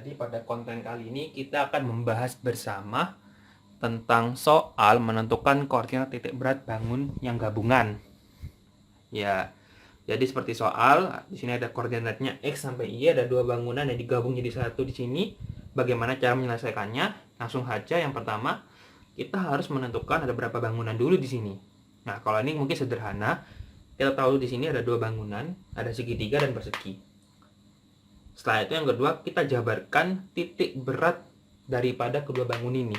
Jadi pada konten kali ini kita akan membahas bersama tentang soal menentukan koordinat titik berat bangun yang gabungan. Ya, jadi seperti soal, di sini ada koordinatnya X sampai Y, ada dua bangunan yang digabung jadi satu di sini. Bagaimana cara menyelesaikannya? Langsung saja yang pertama, kita harus menentukan ada berapa bangunan dulu di sini. Nah, kalau ini mungkin sederhana, kita tahu di sini ada dua bangunan, ada segitiga dan persegi. Setelah itu yang kedua, kita jabarkan titik berat daripada kedua bangun ini.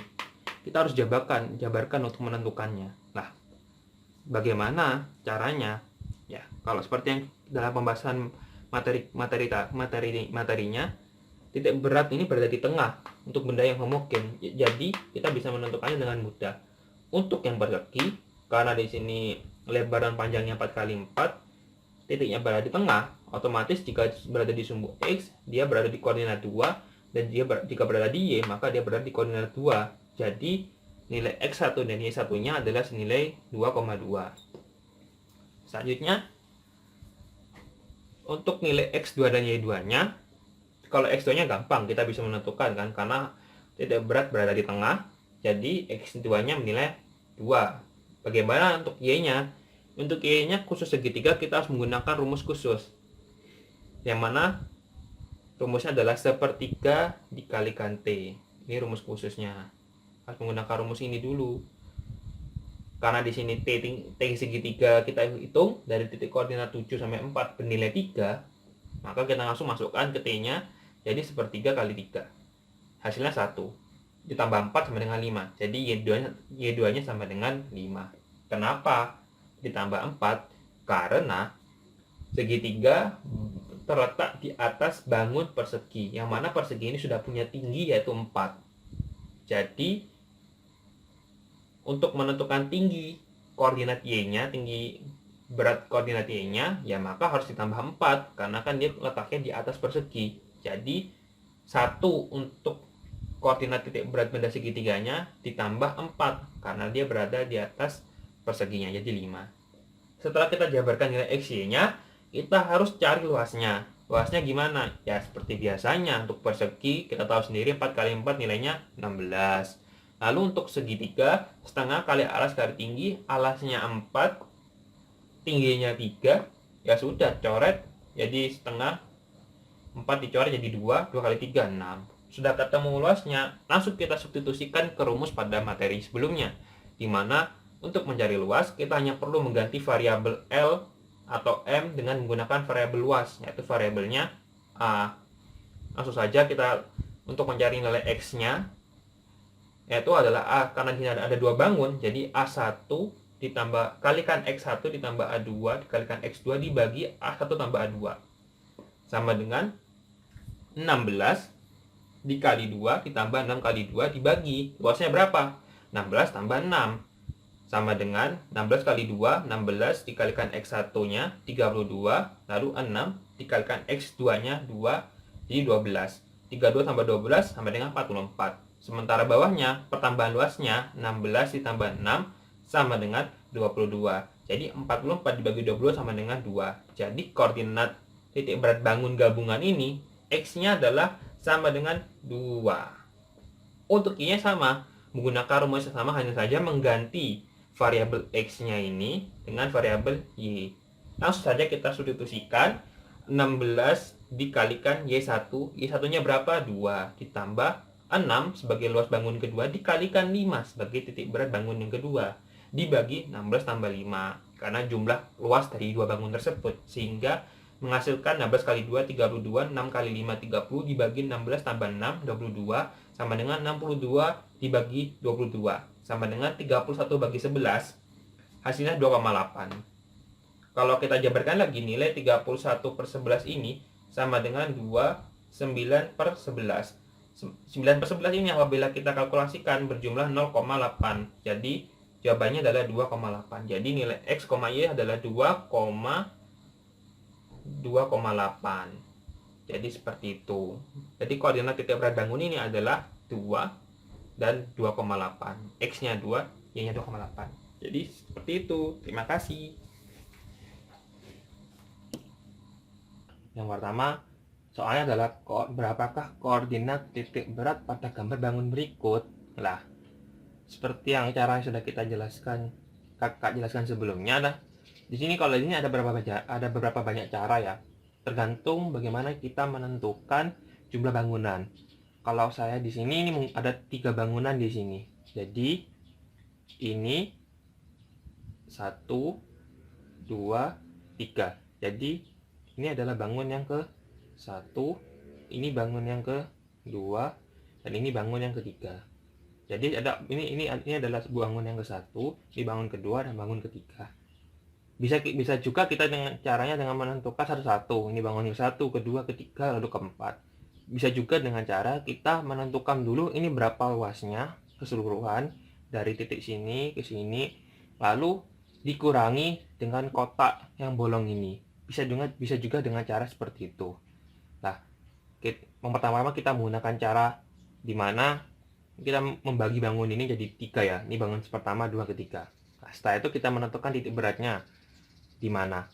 Kita harus jabarkan untuk menentukannya. Nah, bagaimana caranya? Ya, kalau seperti yang dalam pembahasan materinya, titik berat ini berada di tengah untuk benda yang homogen. Jadi, kita bisa menentukannya dengan mudah. Untuk yang persegi, karena di sini lebar dan panjangnya 4 kali 4, titiknya berada di tengah, otomatis jika berada di sumbu X, dia berada di koordinat 2, dan jika berada di Y, maka dia berada di koordinat 2. Jadi, nilai X1 dan Y1-nya adalah senilai 2,2. Selanjutnya, untuk nilai X2 dan Y2-nya, kalau X2-nya gampang, kita bisa menentukan kan, karena titik berat berada di tengah, jadi X2-nya menilai 2. Bagaimana untuk Y-nya? Untuk Y-nya khusus segitiga kita harus menggunakan rumus khusus, yang mana rumusnya adalah sepertiga dikalikan T. Ini rumus khususnya. Harus menggunakan rumus ini dulu. Karena di sini T segitiga kita hitung dari titik koordinat 7 sampai 4 bernilai 3, maka kita langsung masukkan ke T-nya, jadi sepertiga kali 3. Hasilnya 1. Ditambah 4 sama dengan 5. Jadi Y2-nya sama dengan 5. Kenapa ditambah 4? Karena segitiga terletak di atas bangun persegi, yang mana persegi ini sudah punya tinggi yaitu 4. Jadi untuk menentukan tinggi koordinat Y-nya, tinggi berat koordinat Y-nya, ya maka harus ditambah 4, karena kan dia letaknya di atas persegi. Jadi 1 untuk koordinat titik berat benda segitiganya ditambah 4, karena dia berada di atas perseginya, jadi 5. Setelah kita jabarkan nilai X, Y-nya, kita harus cari luasnya. Luasnya gimana? Ya seperti biasanya, untuk persegi kita tahu sendiri 4 kali 4 nilainya 16. Lalu untuk segitiga, setengah kali alas kali tinggi, alasnya 4, tingginya 3. Ya sudah, coret, jadi setengah, 4 dicoret jadi 2, 2 kali 3, 6. Sudah ketemu luasnya, langsung kita substitusikan ke rumus pada materi sebelumnya, di mana untuk mencari luas, kita hanya perlu mengganti variabel L atau M dengan menggunakan variabel luas, yaitu variabelnya A. Langsung saja kita untuk mencari nilai X-nya, yaitu adalah A. Karena di sini ada dua bangun, jadi A1 ditambah kalikan X1 ditambah A2 dikalikan X2 dibagi A1 tambah A2. Sama dengan 16 dikali 2 ditambah 6 kali 2 dibagi. Luasnya berapa? 16 tambah 6. Sama dengan 16 kali 2, 16 dikalikan X1-nya 32, lalu 6 dikalikan X2-nya 2, jadi 12. 32 tambah 12 sama dengan 44. Sementara bawahnya, pertambahan luasnya 16 ditambah 6 sama dengan 22. Jadi 44 dibagi 22 sama dengan 2. Jadi koordinat titik berat bangun gabungan ini, X-nya adalah sama dengan 2. Untuk Y-nya sama, menggunakan rumus yang sama, hanya saja mengganti variabel X-nya ini dengan variabel Y. Langsung saja kita substitusikan 16 dikalikan Y1. Y1-nya berapa? 2. Ditambah 6 sebagai luas bangun kedua dikalikan 5 sebagai titik berat bangun yang kedua. Dibagi 16 tambah 5. Karena jumlah luas dari dua bangun tersebut. Sehingga menghasilkan 16 kali 2, 32. 6 kali 5, 30. Dibagi 16 tambah 6, 22. Sama dengan 62 dibagi 22. Sama dengan 31 bagi 11, hasilnya 2,8. Kalau kita jabarkan lagi, nilai 31 per 11 ini sama dengan 29 per 11. 9 per 11 ini apabila kita kalkulasikan berjumlah 0,8. Jadi jawabannya adalah 2,8. Jadi nilai X, Y adalah 2,8. Jadi seperti itu. Jadi koordinat titik berat bangun ini adalah 2 dan 2,8. X-nya 2, Y-nya 2,8. Jadi seperti itu. Terima kasih. Yang pertama, Soalnya adalah berapakah koordinat titik berat pada gambar bangun berikut. Lah, seperti yang cara yang sudah kita jelaskan, kakak jelaskan sebelumnya, ada di sini. Kalau ini ada beberapa banyak cara ya, tergantung bagaimana kita menentukan jumlah bangunan. Kalau saya di sini ini ada 3 bangunan di sini, jadi ini 1, 2, 3. Jadi ini adalah bangun yang ke 1, ini bangun yang kedua, dan ini bangun yang ketiga. Jadi ini adalah bangun yang ke-1, ini bangun kedua, dan bangun ketiga. Bisa juga kita dengan caranya dengan menentukan satu-satu. Ini bangun yang 1, kedua, ketiga, lalu keempat. Bisa juga dengan cara kita menentukan dulu ini berapa luasnya keseluruhan dari titik sini ke sini, lalu dikurangi dengan kotak yang bolong ini. Bisa juga dengan cara seperti itu. Nah, yang pertama kita menggunakan cara di mana kita membagi bangun ini jadi 3 ya. Ini bangun pertama, 2, ketiga. Nah, setelah itu kita menentukan titik beratnya di mana.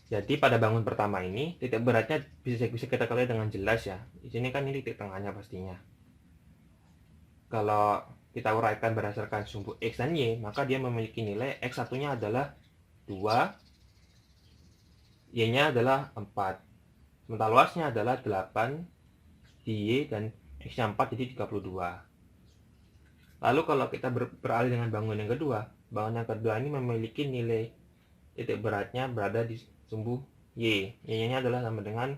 Jadi pada bangun pertama ini titik beratnya bisa kita ketahui dengan jelas ya. Di sini kan ini titik tengahnya pastinya. Kalau kita uraikan berdasarkan sumbu X dan Y, maka dia memiliki nilai X1-nya adalah 2, Y-nya adalah 4. Sementara luasnya adalah 8 di Y dan X-nya 4, jadi 32. Lalu kalau kita beralih dengan bangun yang kedua ini memiliki nilai titik beratnya berada di sumbu Y. Y-nya adalah sama dengan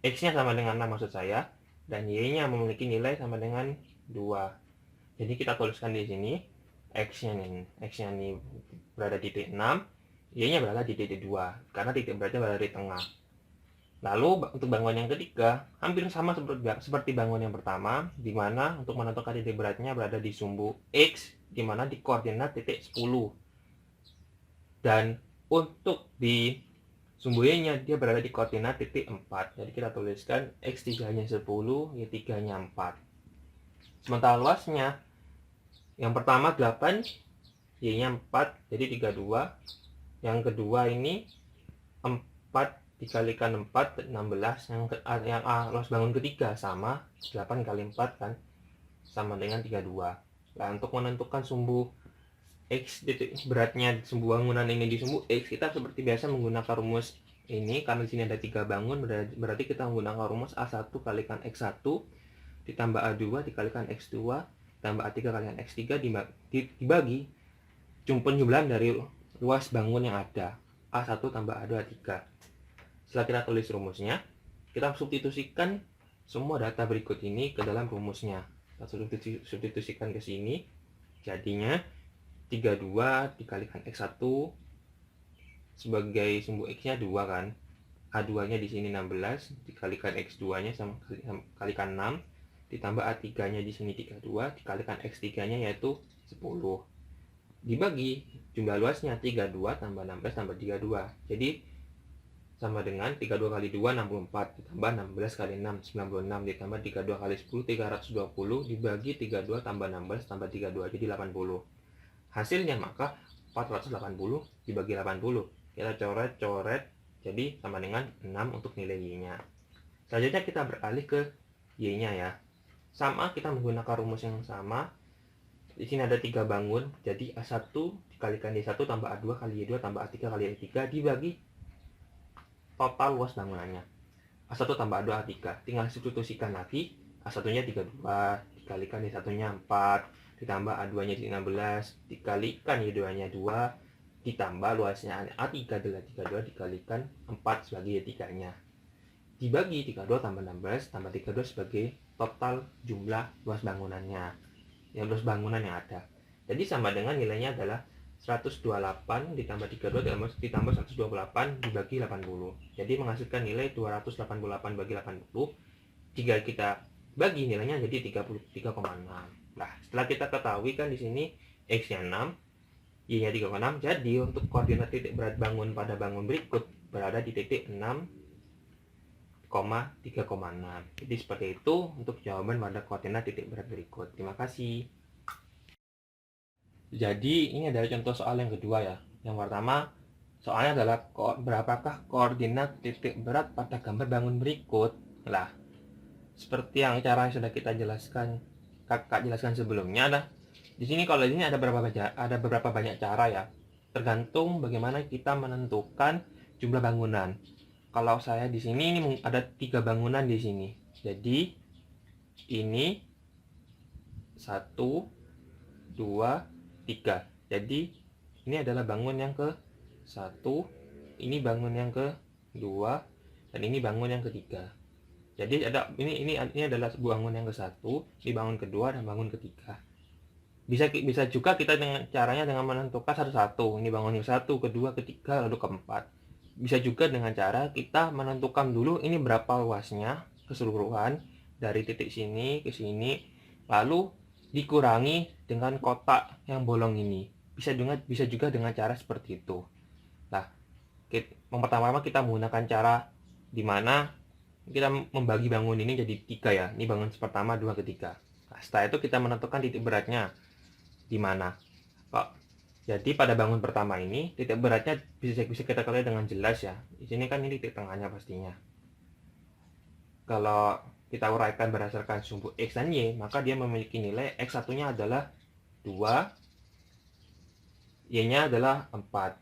X-nya sama dengan 6 maksud saya, dan Y-nya memiliki nilai sama dengan 2. Jadi kita tuliskan di sini X-nya ini berada di titik 6, Y-nya berada di titik 2 karena titik beratnya berada di tengah. Lalu untuk bangun yang ketiga hampir sama seperti bangun yang pertama, di mana untuk menentukan titik beratnya berada di sumbu X, di mana di koordinat titik 10. Dan untuk di sumbu Y-nya dia berada di koordinat titik 4. Jadi kita tuliskan X3-nya 10, Y3-nya 4. Sementara luasnya yang pertama 8, Y-nya 4, jadi 32. Yang kedua ini 4 dikalikan 4, 16. Yang luas bangun ketiga sama 8 kali 4 kan sama dengan 32. Nah, untuk menentukan sumbu X titik beratnya sumbu bangunan ini di sumbu X, kita seperti biasa menggunakan rumus ini. Karena di sini ada 3 bangun, berarti kita menggunakan rumus A1 kalikan X1 ditambah A2 dikalikan X2 tambah A3 kalikan X3 dibagi penjumlahan dari luas bangun yang ada, A1 tambah A2 A3. Setelah kita tulis rumusnya, kita substitusikan semua data berikut ini ke dalam rumusnya. Kita substitusikan ke sini, jadinya 32 dikalikan X1 sebagai sumbu X-nya 2 kan. A2-nya di sini 16 dikalikan X2-nya sama kalikan 6 ditambah A3-nya di sini 32 dikalikan X3-nya yaitu 10. Dibagi jumlah luasnya 32 tambah 16 tambah 32. Jadi sama dengan 32 kali 2 64 ditambah 16 kali 6 96 ditambah 32 kali 10 320 dibagi 32 tambah 16 tambah 32 jadi 80. Hasilnya maka 480 dibagi 80. Kita coret jadi sama dengan 6 untuk nilai Y-nya. Selanjutnya kita beralih ke Y-nya ya. Sama, kita menggunakan rumus yang sama. Di sini ada 3 bangun, jadi A1 dikalikan Y1 tambah A2 kali Y2 tambah A3 kali Y3 dibagi total luas bangunannya. A1 tambah A2 A3. Tinggal substitusikan lagi. A1-nya 32 dikalikan Y1-nya 4 ditambah A2-nya 16 dikalikan Y2-nya 2 ditambah luasnya A3 adalah 32 dikalikan 4 sebagai Y3-nya. Dibagi 32 tambah 16 tambah 32 sebagai total jumlah luas bangunannya. Yang luas bangunan yang ada. Jadi sama dengan nilainya adalah 128 ditambah 32 ditambah 128 dibagi 80. Jadi menghasilkan nilai 288 bagi 80. Jika kita bagi nilainya jadi 33,6. Nah, setelah kita ketahui kan di sini X-nya 6, Y-nya 3,6. Jadi untuk koordinat titik berat bangun pada bangun berikut berada di titik 6,3,6. Jadi seperti itu untuk jawaban pada koordinat titik berat berikut. Terima kasih. Jadi ini adalah contoh soal yang kedua ya. Yang pertama Soalnya adalah berapakah koordinat titik berat pada gambar bangun berikut. Lah, seperti yang cara yang sudah kita jelaskan, kakak jelaskan sebelumnya, ada di sini. Kalau di sini ada beberapa banyak cara ya, tergantung bagaimana kita menentukan jumlah bangunan. Kalau saya di sini ini ada 3 bangunan di sini, jadi ini 1, 2, 3. Jadi ini adalah bangun yang ke 1, ini bangun yang kedua, dan ini bangun yang ketiga. Jadi ini adalah bangun yang ke-1, ini bangun kedua, dan bangun ketiga. Bisa juga kita dengan caranya dengan menentukan satu-satu. Ini bangun yang 1, kedua, ketiga, lalu keempat. Bisa juga dengan cara kita menentukan dulu ini berapa luasnya keseluruhan dari titik sini ke sini, lalu dikurangi dengan kotak yang bolong ini. Bisa juga dengan cara seperti itu. Nah, yang pertama kita menggunakan cara di mana kita membagi bangun ini jadi 3 ya. Ini bangun pertama, 2, ketiga. Nah, setelah itu kita menentukan titik beratnya di mana. Jadi pada bangun pertama ini titik beratnya bisa kita ketahui dengan jelas ya. Di sini kan ini titik tengahnya pastinya. Kalau kita uraikan berdasarkan sumbu X dan Y, maka dia memiliki nilai X1-nya adalah 2, Y-nya adalah 4.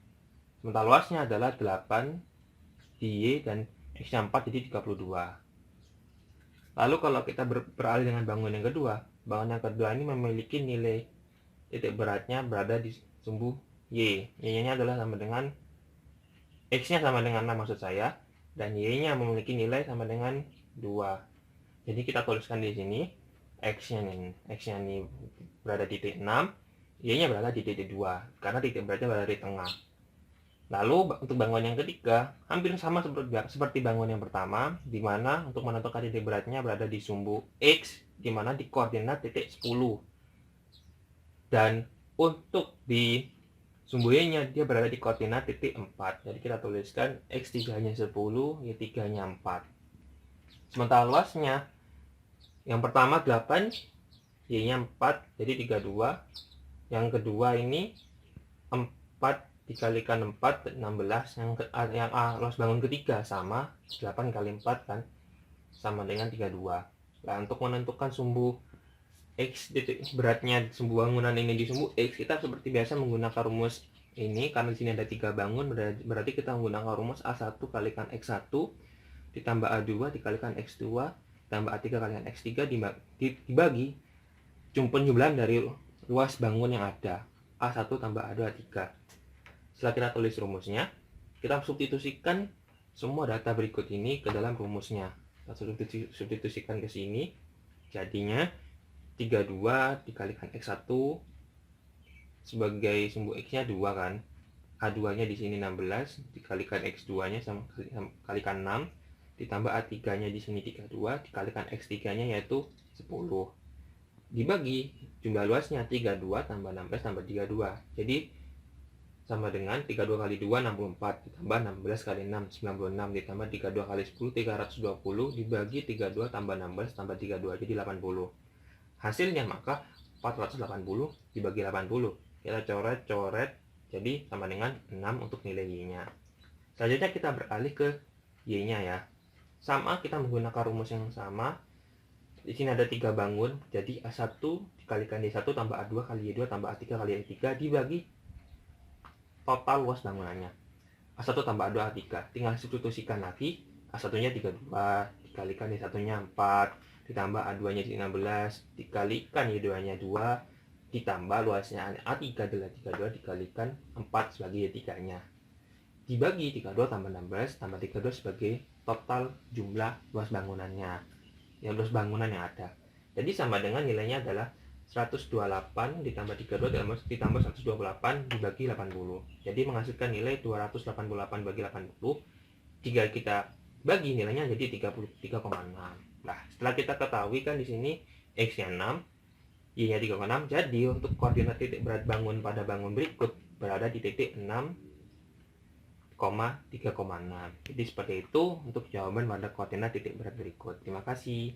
Sementara luasnya adalah 8 di Y dan X-nya 4, jadi 32. Lalu kalau kita beralih dengan bangun yang kedua ini memiliki nilai titik beratnya berada di sumbu Y. Y-nya adalah sama dengan X-nya sama dengan 6 maksud saya, dan Y-nya memiliki nilai sama dengan 2. Jadi kita tuliskan di sini X-nya ini berada di titik 6, Y-nya berada di titik 2 karena titik beratnya berada di tengah. Lalu untuk bangun yang ketiga hampir sama seperti bangun yang pertama, di mana untuk menentukan titik beratnya berada di sumbu X, di mana di koordinat titik 10. Dan untuk di sumbu Y-nya dia berada di koordinat titik 4. Jadi kita tuliskan X3-nya 10, Y3-nya 4. Sementara luasnya yang pertama 8, Y-nya 4, jadi 32. Yang kedua ini 4 dikalikan 4, 16. Yang luas bangun ketiga sama 8 kali 4 kan sama dengan 32. Nah, untuk menentukan sumbu X titik beratnya sumbu bangunan ini di sumbu X, kita seperti biasa menggunakan rumus ini. Karena di sini ada 3 bangun, berarti kita menggunakan rumus A1 kalikan X1 ditambah A2 dikalikan X2 tambah A3 kalikan X3 dibagi penjumlahan dari luas bangun yang ada, A1 tambah A2 A3. Setelah kita tulis rumusnya, kita substitusikan semua data berikut ini ke dalam rumusnya. Kita substitusikan ke sini, jadinya 32 dikalikan X1 sebagai sumbu X-nya 2 kan. A2-nya di sini 16 dikalikan X2-nya sama kalikan 6 ditambah A3-nya di sini 32 dikalikan X3-nya yaitu 10. Dibagi jumlah luasnya 32 tambah 16 tambah 32. Jadi sama dengan 32 kali 2 64 ditambah 16 kali 6 96 ditambah 32 kali 10 320 dibagi 32 tambah 16 tambah 32 jadi 80. Hasilnya maka 480 dibagi 80. Kita coret jadi sama dengan 6 untuk nilai Y-nya. Selanjutnya kita beralih ke Y-nya ya. Sama, kita menggunakan rumus yang sama. Di sini ada 3 bangun, jadi A1 dikalikan Y1 tambah A2 kali Y2 tambah A3 kali Y3 dibagi total luas bangunannya. A1 tambah A2 A3. Tinggal substitusikan lagi. A1-nya 32 dikalikan Y1-nya 4 ditambah A2-nya 16 dikalikan Y2-nya 2 ditambah luasnya A3 adalah 32 dikalikan 4 sebagai Y3-nya. Dibagi 32 tambah 16 tambah 32 sebagai total jumlah luas bangunannya. Yang luas bangunan yang ada. Jadi sama dengan nilainya adalah 128 ditambah 32 ditambah 128 dibagi 80. Jadi menghasilkan nilai 288 bagi 80. Jika kita bagi nilainya jadi 33,6. Nah, setelah kita ketahui kan di sini X-nya 6, Y-nya 3,6. Jadi untuk koordinat titik berat bangun pada bangun berikut berada di titik 6, 3,6. Jadi seperti itu untuk jawaban pada koordinat titik berat berikut. Terima kasih.